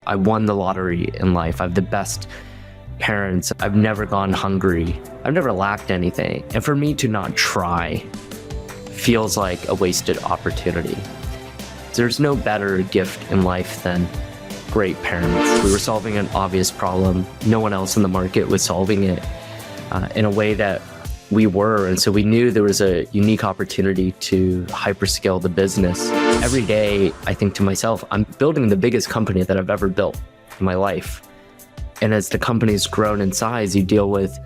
I won the lottery in life. I have the best parents. I've never gone hungry. I've never lacked anything. And for me to not try feels like a wasted opportunity. There's no better gift in life than great parents. We were solving an obvious problem. No one else in the market was solving it in a way that we were. And so we knew there was a unique opportunity to hyperscale the business. Every day, I think to myself, I'm building the biggest company that I've ever built in my life. And as the company's grown in size, you deal with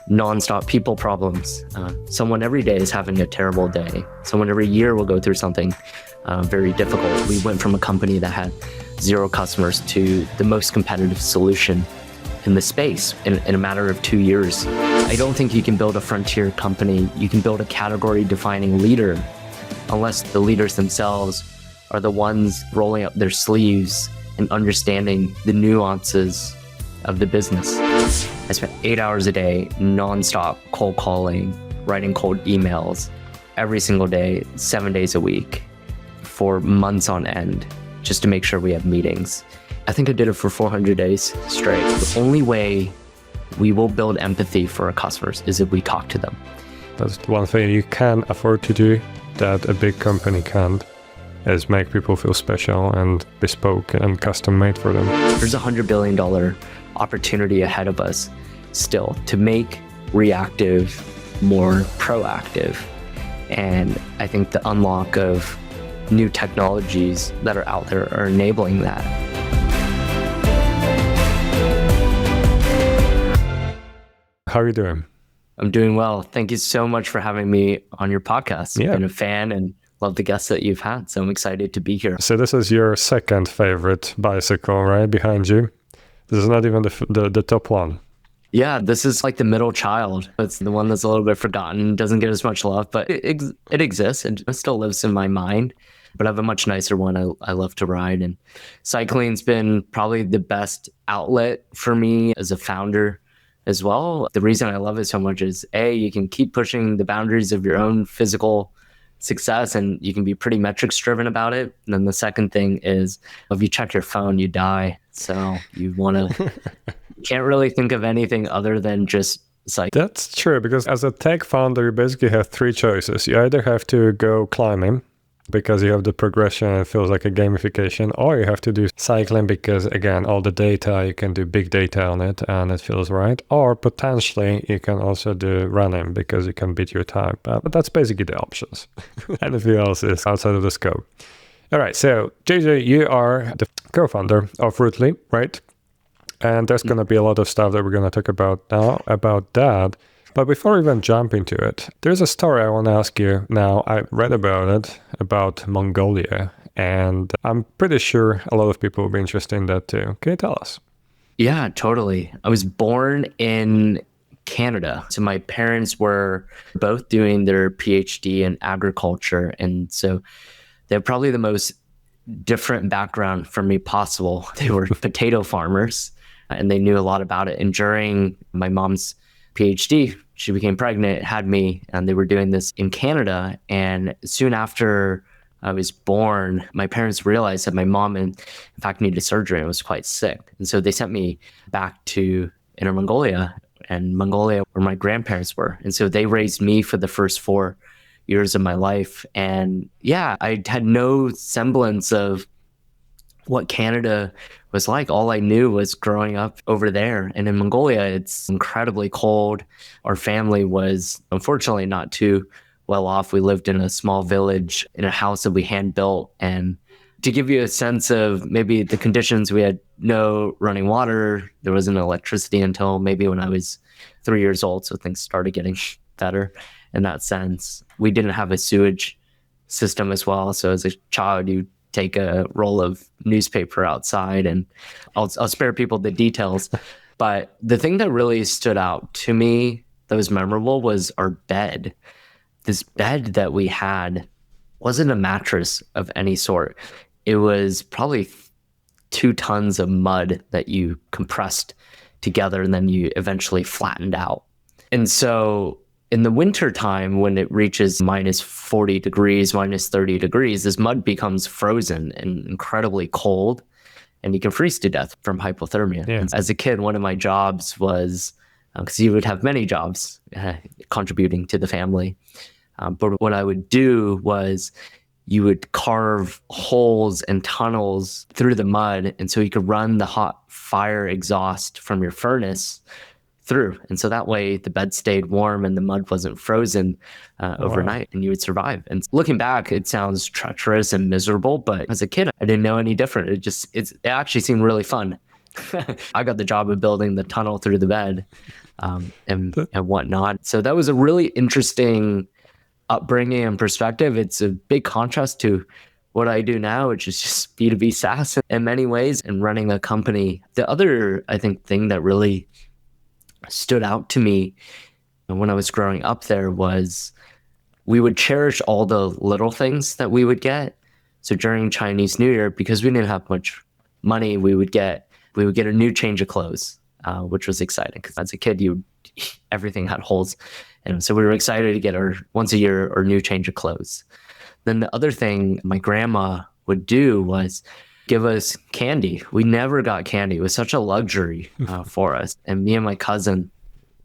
nonstop people problems. Someone every day is having a terrible day. Someone every year will go through something very difficult. We went from a company that had 0 customers to the most competitive solution in the space in a matter of 2 years. I don't think you can build a frontier company. You can build a category-defining leader unless the leaders themselves are the ones rolling up their sleeves and understanding the nuances of the business. I spent 8 hours a day, nonstop cold calling, writing cold emails every single day, 7 days a week for months on end, just to make sure we have meetings. I think I did it for 400 days straight. The only way we will build empathy for our customers is if we talk to them. That's one thing you can afford to do that a big company can't, is make people feel special and bespoke and custom made for them. There's a $100 billion opportunity ahead of us still to make reactive more proactive. And I think the unlock of new technologies that are out there are enabling that. How are you doing? I'm doing well. Thank you so much for having me on your podcast. Yeah. I've been a fan and love the guests that you've had. So I'm excited to be here. So this is your second favorite bicycle, right? Behind you. This is not even the top one. Yeah, this is like the middle child. It's the one that's a little bit forgotten, doesn't get as much love, but it exists and it still lives in my mind. But I have a much nicer one I love to ride. And cycling's been probably the best outlet for me as a founder as well. The reason I love it so much is you can keep pushing the boundaries of your own physical success and you can be pretty metrics driven about it. And then the second thing is if you check your phone, you die. So you can't really think of anything other than just cycling. That's true, because as a tech founder, you basically have 3 choices. You either have to go climbing, because you have the progression and it feels like a gamification, or you have to do cycling because, again, all the data, you can do big data on it and it feels right. Or potentially you can also do running because you can beat your time. But that's basically the options. Anything else is outside of the scope. All right, so JJ, you are the co-founder of Rootly, right? And there's going to be a lot of stuff that we're going to talk about now about that. But before we even jump into it, there's a story I want to ask you now. I read about it, about Mongolia, and I'm pretty sure a lot of people will be interested in that too. Can you tell us? Yeah, totally. I was born in Canada. So my parents were both doing their PhD in agriculture. And so they have probably the most different background from me possible. They were potato farmers and they knew a lot about it. And during my mom's PhD, she became pregnant, had me, and they were doing this in Canada. And soon after I was born, my parents realized that my mom, in fact, needed surgery and was quite sick. And so they sent me back to Inner Mongolia, and Mongolia where my grandparents were. And so they raised me for the first 4 years of my life. And yeah, I had no semblance of what Canada was like. All I knew was growing up over there. And in Mongolia, it's incredibly cold. Our family was unfortunately not too well off. We lived in a small village in a house that we hand built. And to give you a sense of maybe the conditions, we had no running water. There wasn't electricity until maybe when I was 3 years old. So things started getting better in that sense. We didn't have a sewage system as well. So as a child, you take a roll of newspaper outside, and I'll spare people the details. But the thing that really stood out to me that was memorable was our bed. This bed that we had wasn't a mattress of any sort. It was probably 2 tons of mud that you compressed together and then you eventually flattened out. And so in the winter time, when it reaches minus 40 degrees, minus 30 degrees, this mud becomes frozen and incredibly cold. and you can freeze to death from hypothermia. Yeah. As a kid, one of my jobs was, because you would have many jobs contributing to the family. But what I would do was you would carve holes and tunnels through the mud. And so you could run the hot fire exhaust from your furnace through. And so that way the bed stayed warm and the mud wasn't frozen overnight, and you would survive. And looking back, it sounds treacherous and miserable, but as a kid, I didn't know any different. It actually seemed really fun. I got the job of building the tunnel through the bed and whatnot. So that was a really interesting upbringing and perspective. It's a big contrast to what I do now, which is just B2B SaaS in many ways and running a company. The other, I think, thing that really stood out to me when I was growing up there was we would cherish all the little things that we would get. So during Chinese New Year, because we didn't have much money, we would get a new change of clothes, which was exciting because as a kid, everything had holes. And so we were excited to get our once a year or new change of clothes. Then the other thing my grandma would do was give us candy. We never got candy. It was such a luxury for us. And me and my cousin,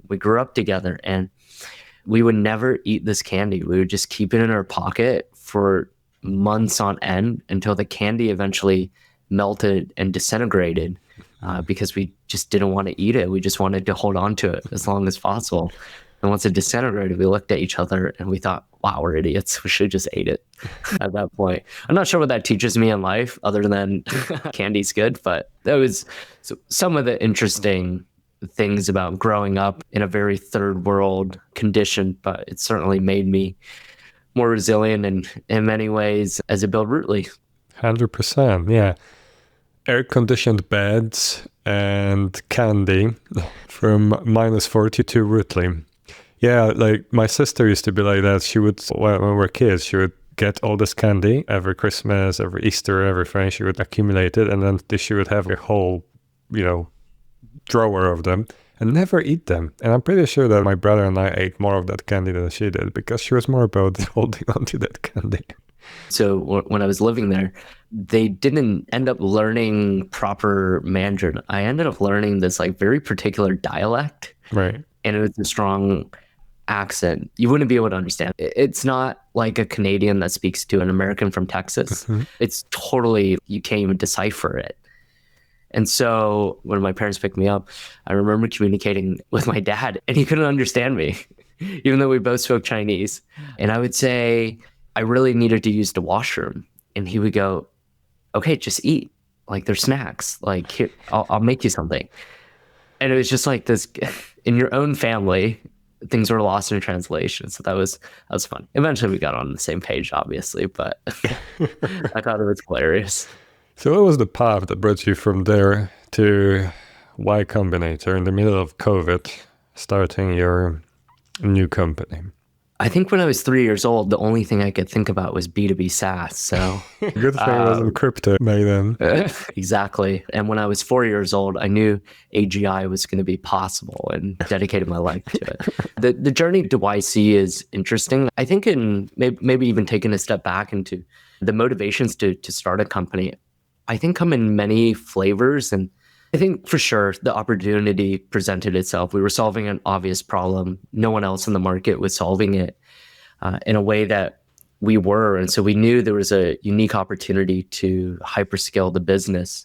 we grew up together, and we would never eat this candy. We would just keep it in our pocket for months on end until the candy eventually melted and disintegrated because we just didn't want to eat it. We just wanted to hold on to it as long as possible. And once it disintegrated, we looked at each other and we thought, wow, we're idiots. We should have just ate it at that point. I'm not sure what that teaches me in life other than candy's good, but that was some of the interesting things about growing up in a very third world condition, but it certainly made me more resilient in many ways as it built Rootly. 100%, yeah. Air-conditioned beds and candy from -40 to Rootly. Yeah, like my sister used to be like that. She would, when we were kids, she would get all this candy every Christmas, every Easter, everything. She would accumulate it, and then she would have a whole, drawer of them and never eat them. And I'm pretty sure that my brother and I ate more of that candy than she did because she was more about holding on to that candy. So when I was living there, they didn't end up learning proper Mandarin. I ended up learning this very particular dialect. Right. And it was a strong accent. You wouldn't be able to understand. It's not like a Canadian that speaks to an American from Texas. Mm-hmm. It's totally, you can't even decipher it. And so when my parents picked me up, I remember communicating with my dad and he couldn't understand me, even though we both spoke Chinese. And I would say, I really needed to use the washroom. And he would go, okay, just eat. There's snacks. Here, I'll make you something. And it was just like this, in your own family, things were lost in translation. So that was fun. Eventually we got on the same page, obviously, but I thought it was hilarious. So what was the path that brought you from there to Y Combinator in the middle of COVID, starting your new company? I think when I was 3 years old, the only thing I could think about was B2B SaaS. So good thing it wasn't crypto back then. Exactly. And when I was 4 years old, I knew AGI was going to be possible and dedicated my life to it. The journey to YC is interesting. I think in maybe even taking a step back into the motivations to start a company, I think come in many flavors. And I think for sure the opportunity presented itself. We were solving an obvious problem. No one else in the market was solving it in a way that we were. And so we knew there was a unique opportunity to hyperscale the business.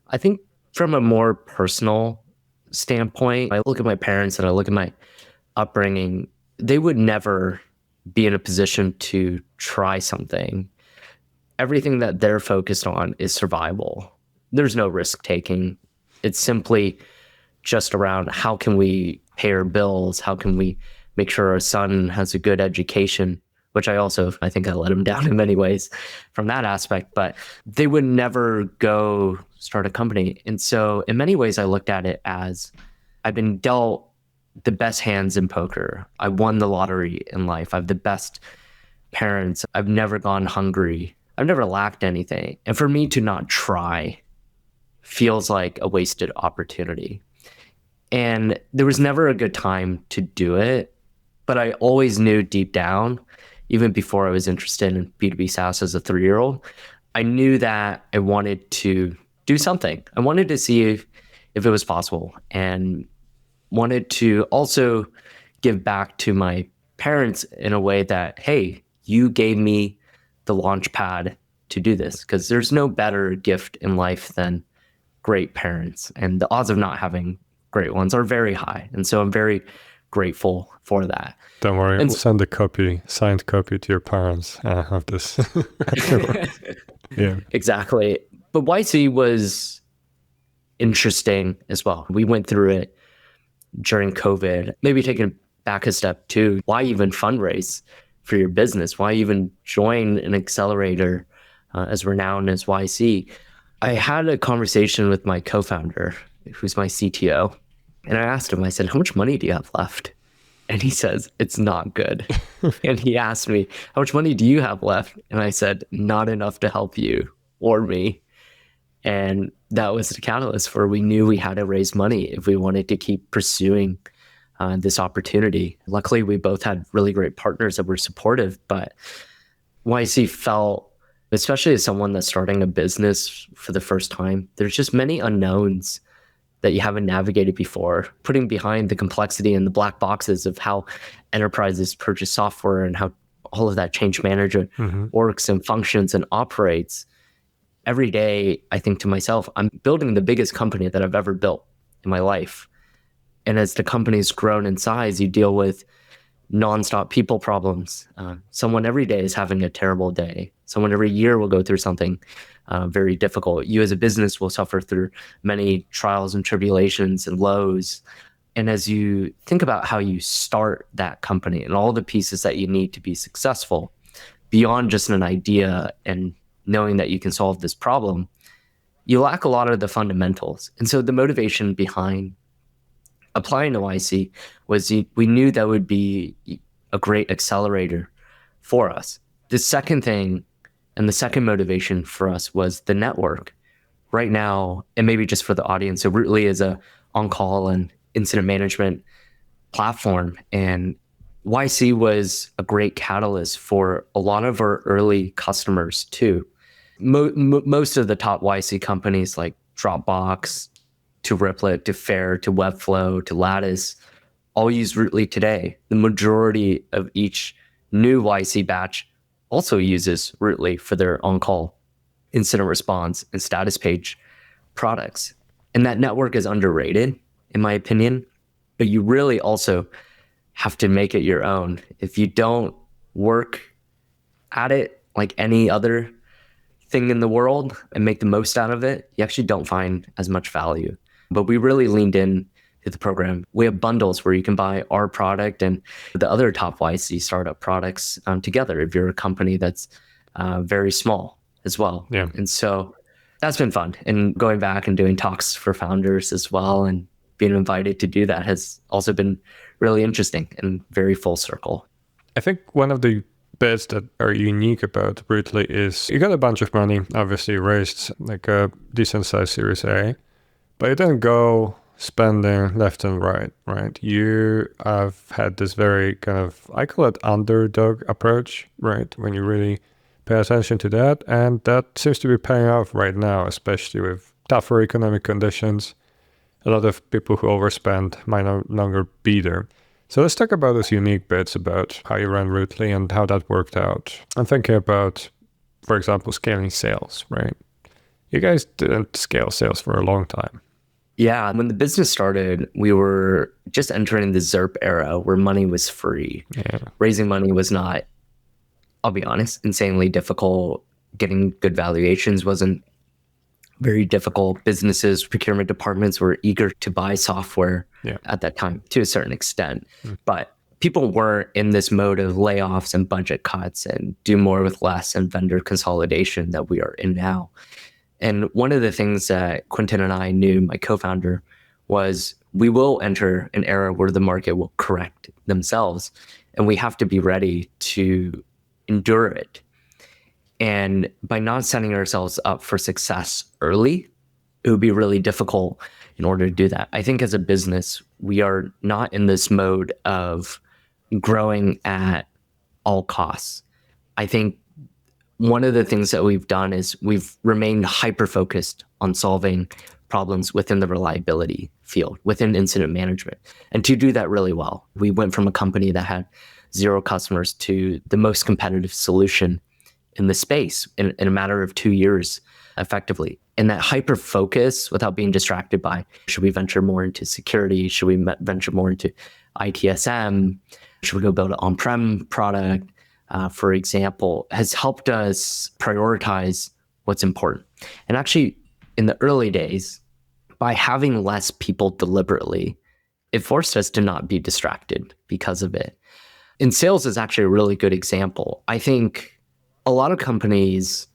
I think from a more personal standpoint, I look at my parents and I look at my upbringing, they would never be in a position to try something. Everything that they're focused on is survival. There's no risk taking. It's simply just around how can we pay our bills? How can we make sure our son has a good education? Which I think I let him down in many ways from that aspect, but they would never go start a company. And so in many ways, I looked at it as I've been dealt the best hands in poker. I won the lottery in life. I have the best parents. I've never gone hungry. I've never lacked anything. And for me to not try feels like a wasted opportunity. And there was never a good time to do it, but I always knew deep down, even before I was interested in B2B SaaS as a 3-year-old, I knew that I wanted to do something. I wanted to see if it was possible, and wanted to also give back to my parents in a way that, hey, you gave me the launch pad to do this, because there's no better gift in life than great parents, and the odds of not having great ones are very high. And so I'm very grateful for that. Don't worry, And we'll send a signed copy to your parents of this. Yeah. exactly. But YC was interesting as well. We went through it during COVID. Maybe taking back a step too, why even fundraise for your business? Why even join an accelerator as renowned as YC? I had a conversation with my co-founder, who's my CTO, and I asked him, I said, how much money do you have left? And he says, it's not good. And he asked me, how much money do you have left? And I said, not enough to help you or me. And that was the catalyst for, we knew we had to raise money if we wanted to keep pursuing this opportunity. Luckily, we both had really great partners that were supportive, but YC felt, especially as someone that's starting a business for the first time, there's just many unknowns that you haven't navigated before. Putting behind the complexity and the black boxes of how enterprises purchase software and how all of that change management works and functions and operates. Every day, I think to myself, I'm building the biggest company that I've ever built in my life. And as the company's grown in size, you deal with nonstop people problems. Someone every day is having a terrible day. Someone every year will go through something very difficult. You as a business will suffer through many trials and tribulations and lows. And as you think about how you start that company and all the pieces that you need to be successful, beyond just an idea and knowing that you can solve this problem, you lack a lot of the fundamentals. And so the motivation behind applying to YC was we knew that would be a great accelerator for us. The second thing and the second motivation for us was the network. Right now, and maybe just for the audience, so Rootly is a on-call and incident management platform, and YC was a great catalyst for a lot of our early customers too. Most of the top YC companies like Dropbox, to Replit, to Fair, to Webflow, to Lattice, all use Rootly today. The majority of each new YC batch also uses Rootly for their on-call incident response and status page products. And that network is underrated, in my opinion, but you really also have to make it your own. If you don't work at it like any other thing in the world and make the most out of it, you actually don't find as much value. But we really leaned in to the program. We have bundles where you can buy our product and the other top YC startup products together if you're a company that's very small as well. Yeah. And so that's been fun. And going back and doing talks for founders as well and being invited to do that has also been really interesting and very full circle. I think one of the bits that are unique about Rootly is you got a bunch of money, obviously raised like a decent sized Series A, but you didn't go spending left and right? You have had this very kind of, I call it underdog approach, right? When you really pay attention to that. And that seems to be paying off right now, especially with tougher economic conditions. A lot of people who overspend might no longer be there. So let's talk about those unique bits about how you ran Rootly and how that worked out. I'm thinking about, for example, scaling sales, right? You guys didn't scale sales for a long time. Yeah, when the business started, we were just entering the ZERP era where money was free. Yeah. Raising money was not, I'll be honest, insanely difficult. Getting good valuations wasn't very difficult. Businesses, procurement departments were eager to buy software at that time to a certain extent. But people weren't in this mode of layoffs and budget cuts and do more with less and vendor consolidation that we are in now. And one of the things that Quentin and I knew, my co-founder, was we will enter an era where the market will correct themselves and we have to be ready to endure it. And by not setting ourselves up for success early, it would be really difficult in order to do that. I think as a business, we are not in this mode of growing at all costs. I think one of the things that we've done is we've remained hyper-focused on solving problems within the reliability field, within incident management. And to do that really well, we went from a company that had 0 customers to the most competitive solution in the space in a matter of 2 years, effectively. And that hyper focus, without being distracted by, should we venture more into security? Should we venture more into ITSM? Should we go build an on-prem product? For example, has helped us prioritize what's important. And actually, in the early days, by having less people deliberately, it forced us to not be distracted because of it. In sales is actually a really good example. I think a lot of companies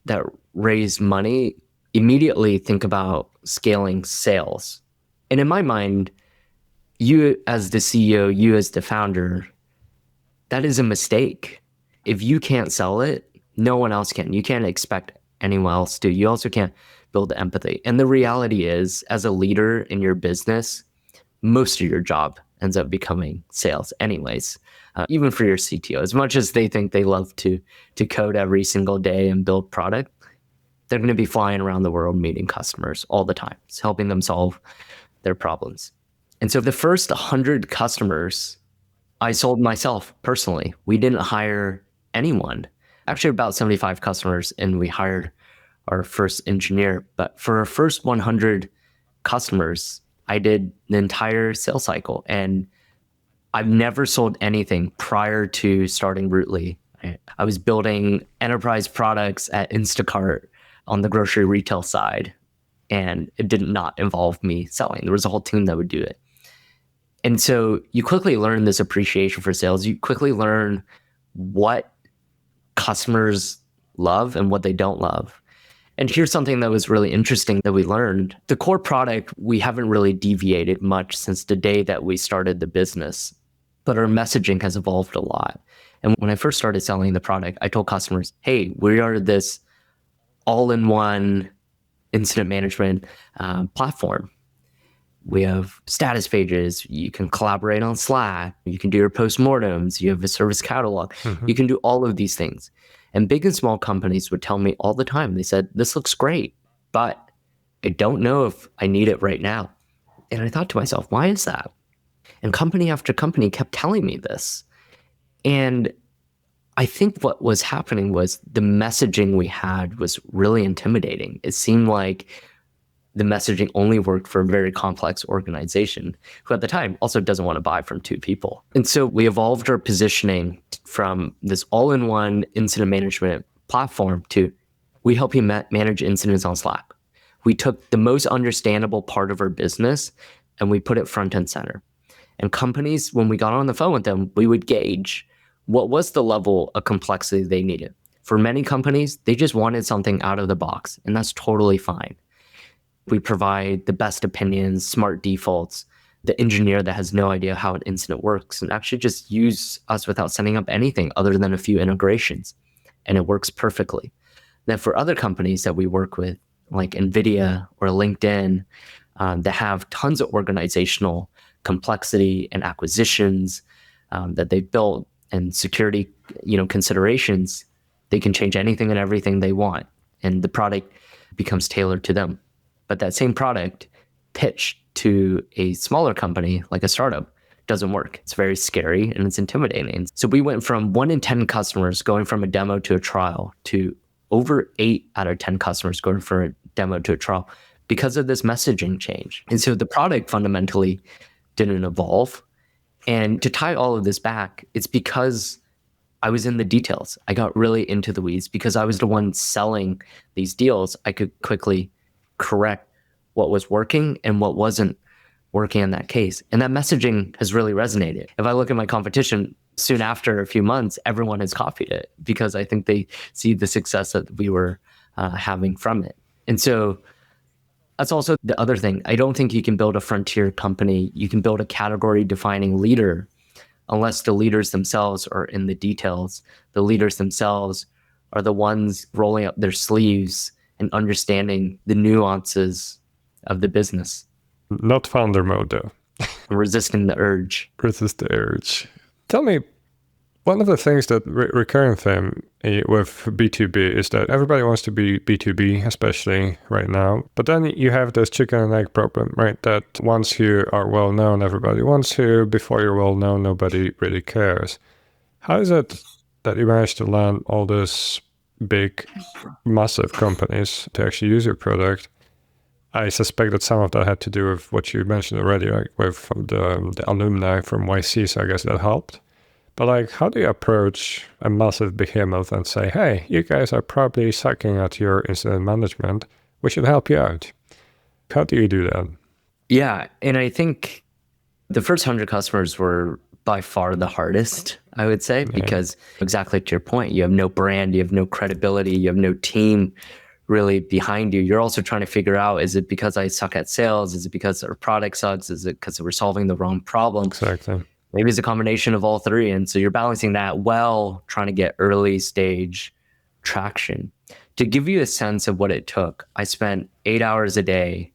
that raise money immediately think about scaling sales. And in my mind, you as the CEO, you as the founder, that is a mistake. If you can't sell it, no one else can. You can't expect anyone else to. You also can't build empathy. And the reality is, as a leader in your business, most of your job ends up becoming sales anyways, even for your CTO. As much as they think they love to code every single day and build product, they're going to be flying around the world meeting customers all the time, it's helping them solve their problems. And so the first 100 customers I sold myself personally. We didn't hire anyone. Actually, about 75 customers, and we hired our first engineer. But for our first 100 customers, I did the entire sales cycle. And I've never sold anything prior to starting Rootly. I was building enterprise products at Instacart on the grocery retail side, and it did not involve me selling. There was a whole team that would do it. And so you quickly learn this appreciation for sales. You quickly learn what customers love and what they don't love. And here's something that was really interesting that we learned. The core product, we haven't really deviated much since the day that we started the business, but our messaging has evolved a lot. And when I first started selling the product, I told customers, hey, we are this all-in-one incident management platform. We have status pages. You can collaborate on Slack. You can do your postmortems. You have a service catalog. You can do all of these things. And big and small companies would tell me all the time, they said, this looks great, but I don't know if I need it right now. And I thought to myself, why is that? And company after company kept telling me this. And I think what was happening was the messaging we had was really intimidating. It seemed like the messaging only worked for a very complex organization who at the time also doesn't want to buy from 2 people. And so we evolved our positioning from this all-in-one incident management platform to we help you manage incidents on Slack. We took the most understandable part of our business and we put it front and center. And companies, when we got on the phone with them, we would gauge what was the level of complexity they needed. For many companies, they just wanted something out of the box, and that's totally fine. We provide the best opinions, smart defaults, the engineer that has no idea how an incident works and actually just use us without setting up anything other than a few integrations. And it works perfectly. Then for other companies that we work with, like NVIDIA or LinkedIn, that have tons of organizational complexity and acquisitions that they've built and security, considerations, they can change anything and everything they want. And the product becomes tailored to them. But that same product pitched to a smaller company, like a startup, doesn't work. It's very scary and it's intimidating. So we went from 1 in 10 customers going from a demo to a trial to over 8 out of 10 customers going from a demo to a trial because of this messaging change. And so the product fundamentally didn't evolve. And to tie all of this back, it's because I was in the details. I got really into the weeds because I was the one selling these deals. I could quickly correct what was working and what wasn't working in that case. And that messaging has really resonated. If I look at my competition, soon after a few months, everyone has copied it because I think they see the success that we were having from it. And so that's also the other thing. I don't think you can build a frontier company. You can build a category defining leader unless the leaders themselves are in the details. The leaders themselves are the ones rolling up their sleeves and understanding the nuances of the business. Not founder mode, though. Resisting the urge. Resist the urge. Tell me, One of the things that recurring theme with B2B is that everybody wants to be B2B, especially right now. But then you have this chicken and egg problem, right? That once you are well known, everybody wants you. Before you're well known, nobody really cares. How is it that you managed to land all those big, massive companies to actually use your product? I suspect that some of that had to do with what you mentioned already, like with the alumni from YC, so I guess that helped. But like, how do you approach a massive behemoth and say, hey, you guys are probably sucking at your incident management. We should help you out. How do you do that? Yeah. And I think the first 100 customers were by far the hardest, I would say, because exactly to your point, you have no brand, you have no credibility, you have no team really behind you. You're also trying to figure out, is it because I suck at sales? Is it because our product sucks? Is it because we're solving the wrong problem? Exactly. Maybe it's a combination of all three. And so you're balancing that while trying to get early stage traction. To give you a sense of what it took, I spent 8 hours a day,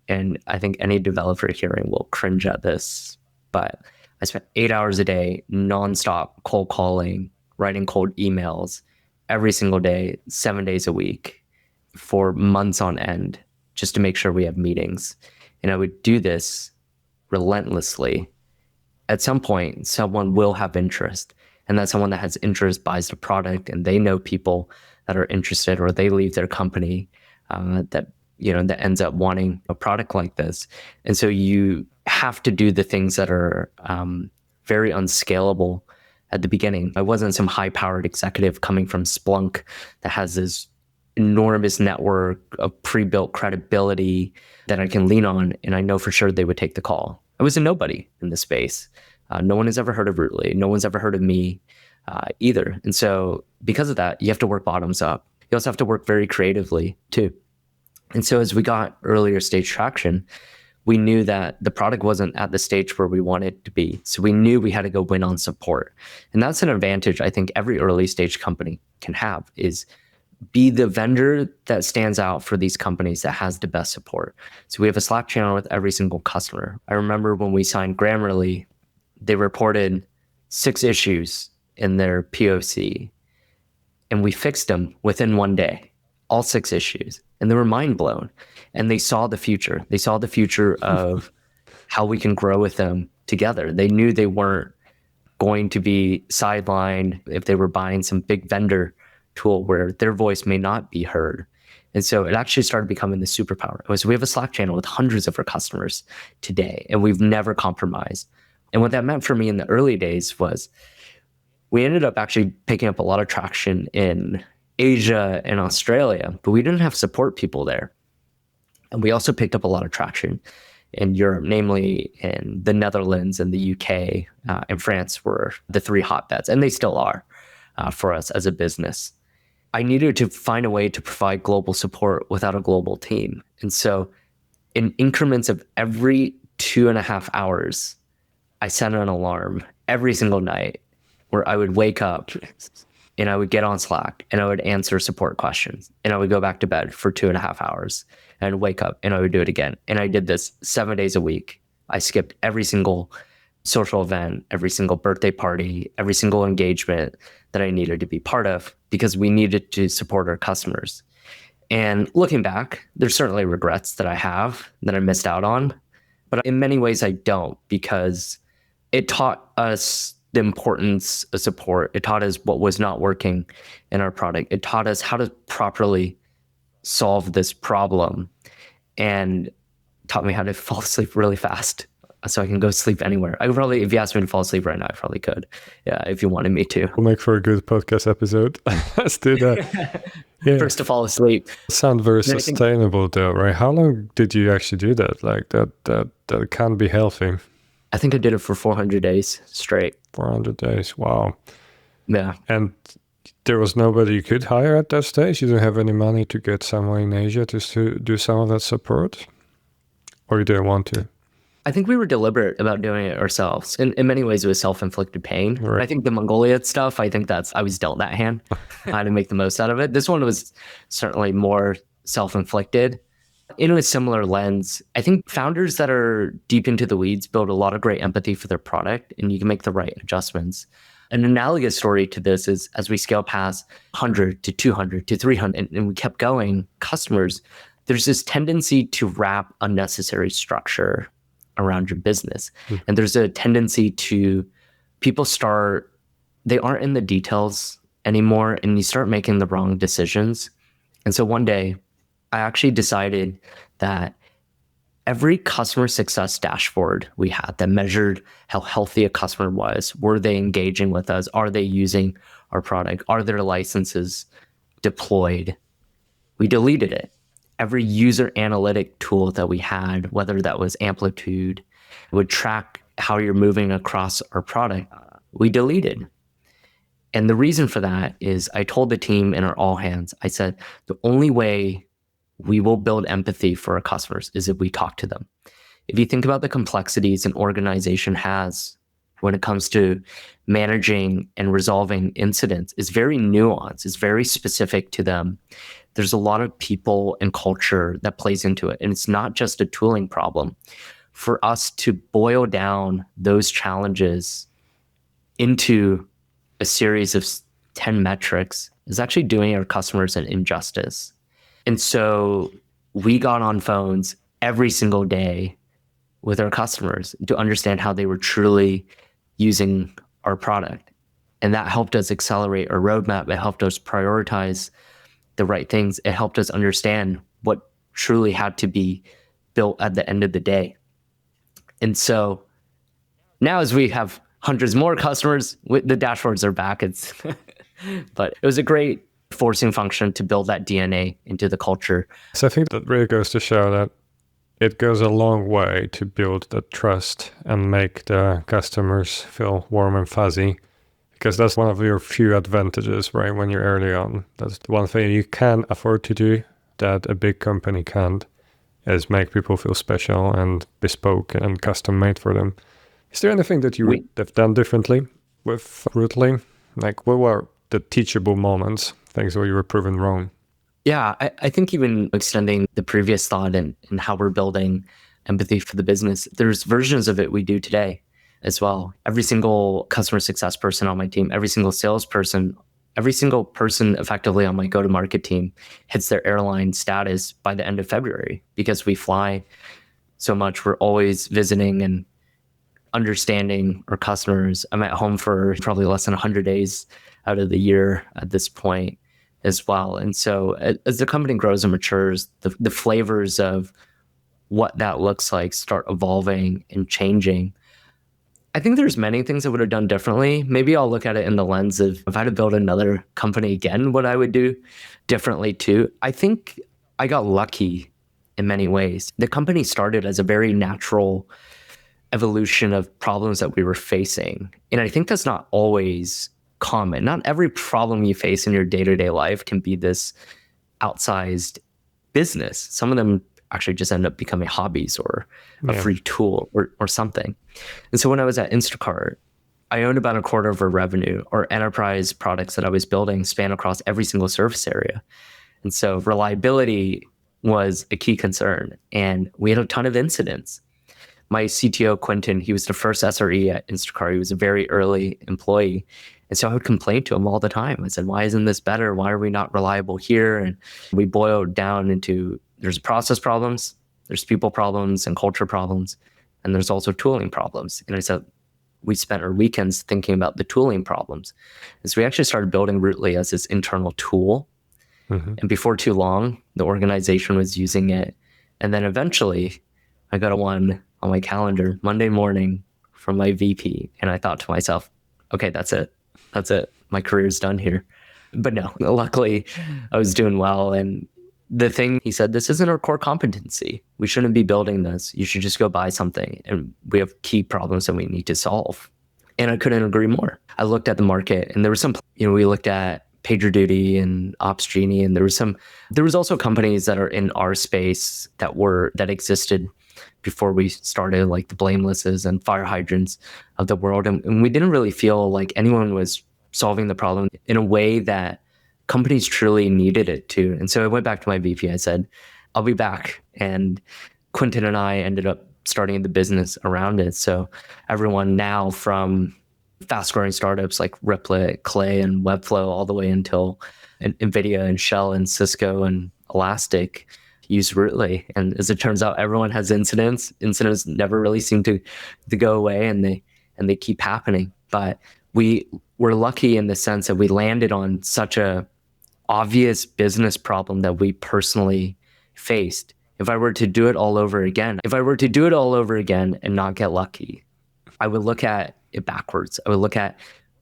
and I think any developer hearing will cringe at this, but I spent 8 hours a day nonstop cold calling, writing cold emails every single day, 7 days a week for months on end, just to make sure we have meetings. And I would do this relentlessly. At some point, someone will have interest, and that someone that has interest buys the product, and they know people that are interested, or they leave their company that ends up wanting a product like this. And so you have to do the things that are very unscalable at the beginning. I wasn't some high-powered executive coming from Splunk that has this enormous network of pre-built credibility that I can lean on, and I know for sure they would take the call. I was a nobody in this space. No one has ever heard of Rootly. No one's ever heard of me either. And so because of that, you have to work bottoms up. You also have to work very creatively too. And so as we got earlier stage traction, we knew that the product wasn't at the stage where we wanted it to be. So we knew we had to go win on support. And that's an advantage I think every early stage company can have, is be the vendor that stands out for these companies that has the best support. So we have a Slack channel with every single customer. I remember when we signed Grammarly, they reported 6 issues in their POC, and we fixed them within 1 day, all 6 issues. And they were mind blown. And they saw the future. They saw the future of how we can grow with them together. They knew they weren't going to be sidelined if they were buying some big vendor tool where their voice may not be heard. And so it actually started becoming the superpower. So we have a Slack channel with hundreds of our customers today, and we've never compromised. And what that meant for me in the early days was we ended up actually picking up a lot of traction in Asia and Australia, but we didn't have support people there. And we also picked up a lot of traction in Europe, namely in the Netherlands and the UK and France were the 3 hotbeds, and they still are for us as a business. I needed to find a way to provide global support without a global team. And so in increments of every 2.5 hours, I set an alarm every single night where I would wake up and I would get on Slack and I would answer support questions, and I would go back to bed for 2.5 hours and wake up and I would do it again. And I did this 7 days a week. I skipped every single social event, every single birthday party, every single engagement that I needed to be part of, because we needed to support our customers. And looking back, there's certainly regrets that I have that I missed out on, but in many ways I don't, because it taught us the importance of support. It taught us what was not working in our product. It taught us how to properly solve this problem, and taught me how to fall asleep really fast so I can go sleep anywhere. I could probably, if you asked me to fall asleep right now, I probably could. Yeah, if you wanted me to. We'll make for a good podcast episode. Let's do that. Yeah. First to fall asleep. Sound very sustainable though, right? How long did you actually do that? Like that can be healthy. I think I did it for 400 days straight. 400 days. Wow. Yeah. And there was nobody you could hire at that stage? You didn't have any money to get someone in Asia to do some of that support? Or you didn't want to? I think we were deliberate about doing it ourselves. In many ways, it was self-inflicted pain. Right. I think the Mongolia stuff, I was dealt that hand. I had to make the most out of it. This one was certainly more self-inflicted. In a similar lens, I think founders that are deep into the weeds build a lot of great empathy for their product, and you can make the right adjustments. An analogous story to this is as we scale past 100 to 200 to 300, and we kept going, customers, there's this tendency to wrap unnecessary structure around your business. And there's a tendency to people they aren't in the details anymore, and you start making the wrong decisions. And so one day I actually decided that every customer success dashboard we had that measured how healthy a customer was, were they engaging with us? Are they using our product? Are their licenses deployed? We deleted it. Every user analytic tool that we had, whether that was Amplitude, would track how you're moving across our product, we deleted. And the reason for that is I told the team in our all hands, I said, the only way we will build empathy for our customers is if we talk to them. If you think about the complexities an organization has when it comes to managing and resolving incidents, it's very nuanced, it's very specific to them. There's a lot of people and culture that plays into it. And it's not just a tooling problem. For us to boil down those challenges into a series of 10 metrics is actually doing our customers an injustice. And so we got on phones every single day with our customers to understand how they were truly using our product. And that helped us accelerate our roadmap. It helped us prioritize the right things. It helped us understand what truly had to be built at the end of the day. And so now as we have hundreds more customers, the dashboards are back. But it was a great forcing function to build that DNA into the culture. So I think that really goes to show that it goes a long way to build the trust and make the customers feel warm and fuzzy, because that's one of your few advantages, right? When you're early on, that's the one thing you can afford to do that a big company can't, is make people feel special and bespoke and custom made for them. Is there anything that you would have done differently with Rootly? Like, what were the teachable moments, things where you were proven wrong? Yeah, I think even extending the previous thought and how we're building empathy for the business, there's versions of it we do today as well. Every single customer success person on my team, every single salesperson, every single person effectively on my go-to-market team hits their airline status by the end of February because we fly so much. We're always visiting and understanding our customers. I'm at home for probably less than 100 days out of the year at this point as well. And so as the company grows and matures, the flavors of what that looks like start evolving and changing. I think there's many things I would have done differently. Maybe I'll look at it in the lens of if I had to build another company again, what I would do differently too. I think I got lucky in many ways. The company started as a very natural evolution of problems that we were facing. And I think that's not always common. Not every problem you face in your day-to-day life can be this outsized business. Some of them actually just end up becoming hobbies or a free tool or something. And so when I was at Instacart, I owned about a quarter of our revenue, or enterprise products that I was building span across every single service area. And so reliability was a key concern. And we had a ton of incidents. My CTO, Quentin, he was the first SRE at Instacart. He was a very early employee. And so I would complain to him all the time. I said, why isn't this better? Why are we not reliable here? And we boiled down into there's process problems, there's people problems and culture problems, and there's also tooling problems. And I said, we spent our weekends thinking about the tooling problems. And so we actually started building Rootly as this internal tool. Mm-hmm. And before too long, the organization was using it. And then eventually I got a one on my calendar Monday morning from my VP. And I thought to myself, okay, that's it. My career's done here. But no, luckily I was doing well. And the thing he said, this isn't our core competency. We shouldn't be building this. You should just go buy something. And we have key problems that we need to solve. And I couldn't agree more. I looked at the market and there was some, we looked at PagerDuty and OpsGenie, and there was also companies that are in our space that existed before we started, like the Blamelesses and Fire Hydrants of the world. And we didn't really feel like anyone was solving the problem in a way that companies truly needed it to. And so I went back to my VP. I said, I'll be back. And Quentin and I ended up starting the business around it. So everyone now from fast growing startups like Replit, Clay, and Webflow, all the way until NVIDIA and Shell and Cisco and Elastic use Rootly. And as it turns out, everyone has incidents. Incidents never really seem to go away, and they keep happening. But we're lucky in the sense that we landed on such a obvious business problem that we personally faced. If I were to do it all over again and not get lucky, I would look at it backwards. I would look at,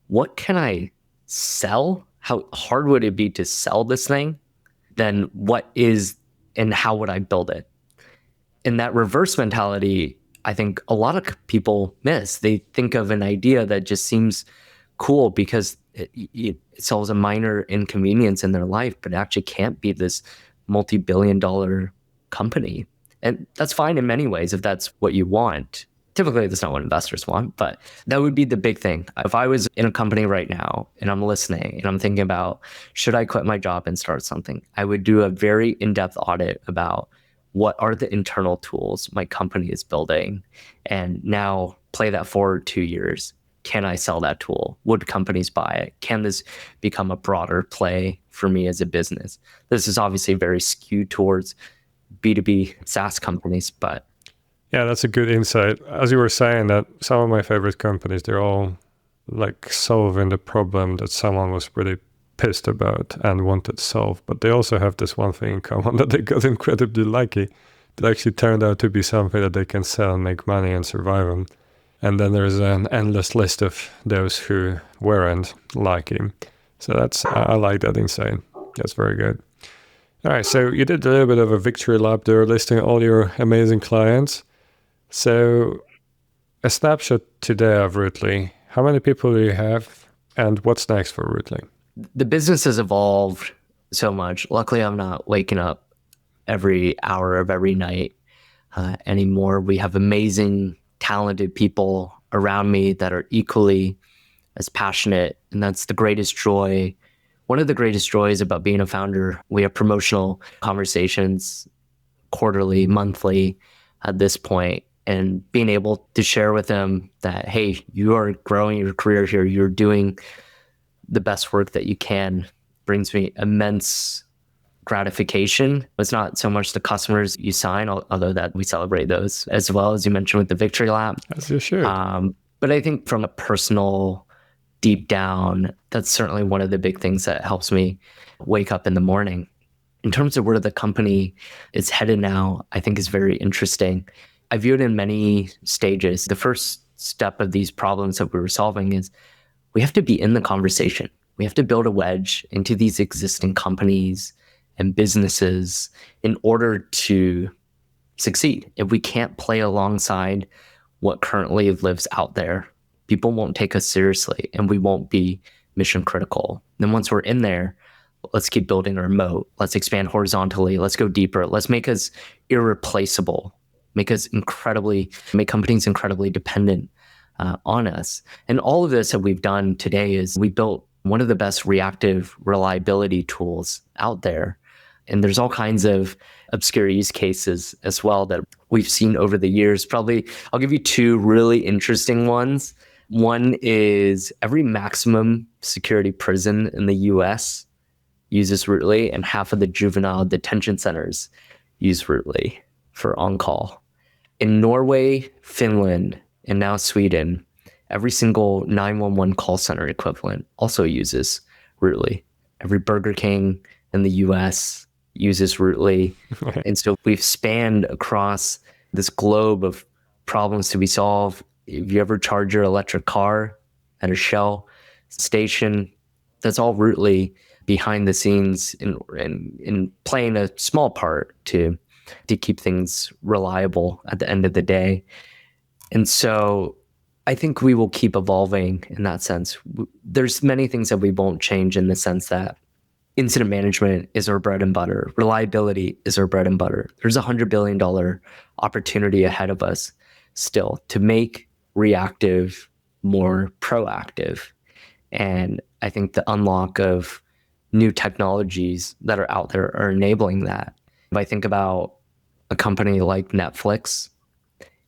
what can I sell? How hard would it be to sell this thing? Then what is, and how would I build it? And that reverse mentality, I think a lot of people miss. They think of an idea that just seems cool because it solves a minor inconvenience in their life, but it actually can't be this multi-billion-dollar company. And that's fine in many ways if that's what you want. Typically, that's not what investors want, but that would be the big thing. If I was in a company right now and I'm listening and I'm thinking about, should I quit my job and start something? I would do a very in-depth audit about what are the internal tools my company is building, and now play that forward 2 years. Can I sell that tool? Would companies buy it? Can this become a broader play for me as a business? This is obviously very skewed towards B2B SaaS companies, but yeah, that's a good insight. As you were saying, that some of my favorite companies, they're all like solving the problem that someone was really pissed about and wanted solved. But they also have this one thing in common, that they got incredibly lucky. It actually turned out to be something that they can sell and make money and survive on. And then there's an endless list of those who weren't lucky. So I like that insight. That's very good. All right, so you did a little bit of a victory lap there, listing all your amazing clients. So a snapshot today of Rootly. How many people do you have, and what's next for Rootly? The business has evolved so much. Luckily, I'm not waking up every hour of every night anymore. We have amazing, talented people around me that are equally as passionate, and that's the greatest joy. One of the greatest joys about being a founder. We have promotional conversations quarterly, monthly at this point, and being able to share with them that, hey, you are growing your career here, you're doing the best work that you can, brings me immense gratification. It's not so much the customers you sign, although that we celebrate those as well, as you mentioned with the victory lap. As you should. But I think from a personal, deep down, that's certainly one of the big things that helps me wake up in the morning. In terms of where the company is headed now, I think is very interesting. I view it in many stages. The first step of these problems that we were solving is we have to be in the conversation. We have to build a wedge into these existing companies and businesses in order to succeed. If we can't play alongside what currently lives out there, people won't take us seriously and we won't be mission critical. Then once we're in there, let's keep building our moat. Let's expand horizontally. Let's go deeper. Let's make us irreplaceable. Make companies incredibly dependent on us. And all of this that we've done today is we built one of the best reactive reliability tools out there. And there's all kinds of obscure use cases as well that we've seen over the years. Probably, I'll give you two really interesting ones. One is every maximum security prison in the US uses Rootly, and half of the juvenile detention centers use Rootly for on-call. In Norway, Finland, and now Sweden, every single 911 call center equivalent also uses Rootly. Every Burger King in the US uses Rootly. And so we've spanned across this globe of problems to be solved. If you ever charge your electric car at a Shell station, that's all Rootly behind the scenes in playing a small part to keep things reliable at the end of the day. And so I think we will keep evolving in that sense. There's many things that we won't change in the sense that incident management is our bread and butter. Reliability is our bread and butter. There's $100 billion opportunity ahead of us still to make reactive more proactive. And I think the unlock of new technologies that are out there are enabling that. If I think about a company like Netflix,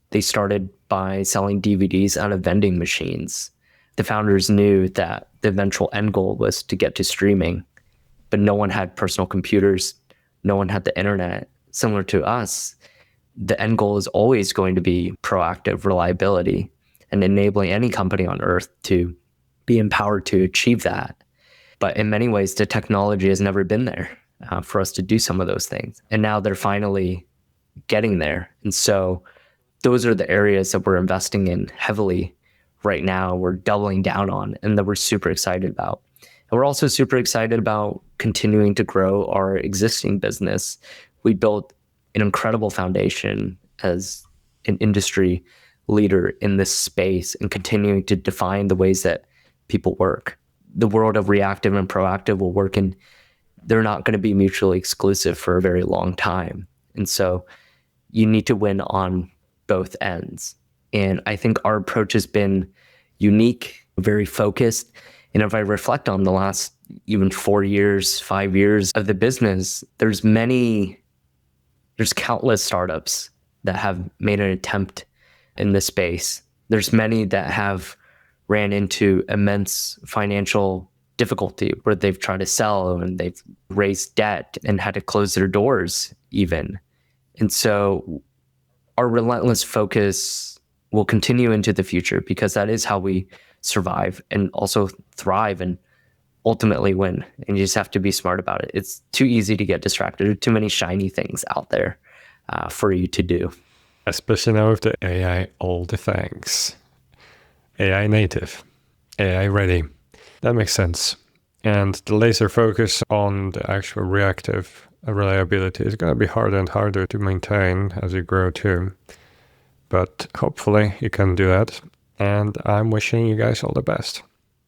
they started by selling DVDs out of vending machines. The founders knew that the eventual end goal was to get to streaming, but no one had personal computers. No one had the internet. Similar to us, the end goal is always going to be proactive reliability and enabling any company on earth to be empowered to achieve that. But in many ways, the technology has never been there for us to do some of those things. And now they're finally getting there. And so those are the areas that we're investing in heavily right now. We're doubling down on and that we're super excited about. And we're also super excited about continuing to grow our existing business. We built an incredible foundation as an industry leader in this space and continuing to define the ways that people work. The world of reactive and proactive will work, and they're not going to be mutually exclusive for a very long time. And so you need to win on both ends. And I think our approach has been unique, very focused. And if I reflect on the last even 4 years, 5 years of the business, there's countless startups that have made an attempt in this space. There's many that have ran into immense financial difficulty where they've tried to sell and they've raised debt and had to close their doors even. And so our relentless focus will continue into the future because that is how we survive and also thrive and ultimately win. And you just have to be smart about it. It's too easy to get distracted. There are too many shiny things out there for you to do. Especially now with the AI, all the things. AI native, AI ready. That makes sense. And the laser focus on the actual reactive reliability is going to be harder and harder to maintain as you grow too. But hopefully you can do that. And I'm wishing you guys all the best.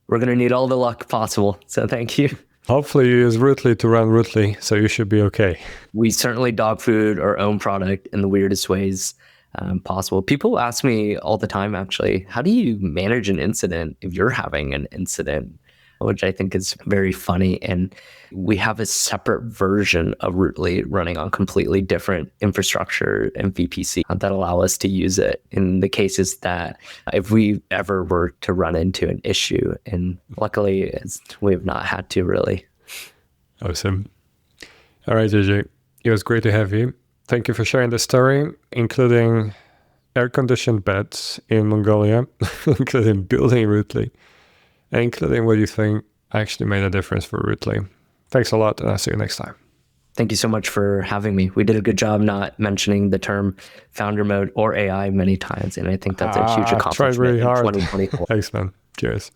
We're going to need all the luck possible. So thank you. Hopefully you use Rootly to run Rootly, so you should be okay. We certainly dog food our own product in the weirdest ways possible. People ask me all the time, actually, how do you manage an incident if you're having an incident? Which I think is very funny. And we have a separate version of Rootly running on completely different infrastructure and VPC that allow us to use it in the cases that if we ever were to run into an issue. And luckily, we have not had to really. Awesome. All right, JJ, it was great to have you. Thank you for sharing the story, including air-conditioned beds in Mongolia, including building Rootly, and including what you think actually made a difference for Rootly. Thanks a lot, and I'll see you next time. Thank you so much for having me. We did a good job not mentioning the term founder mode or AI many times, and I think that's a huge accomplishment tried really hard. in 2024. Thanks, man. Cheers.